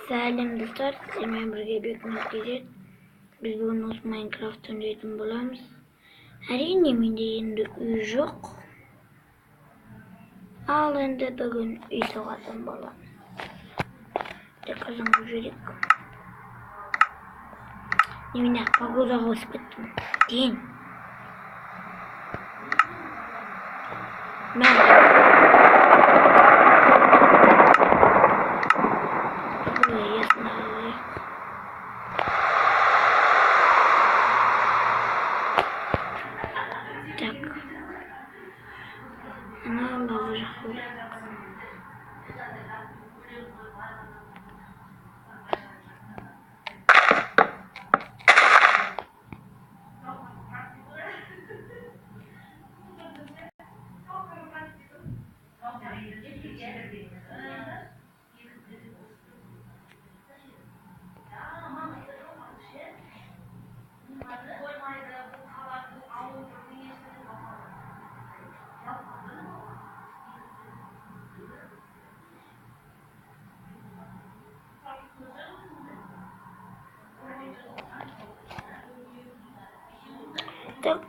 Salam dostlar, sizlerle birlikte bir görüşeceğiz. Biz bugün осы Minecraft oynayатын боламыз. Әрине менде енді үй жоқ. Ал енді бүгін үй соғатын боламын. Қазан жүрек. Немене погодаға ауысып кеттім. Дейін. Так. Она лава заходит. Так,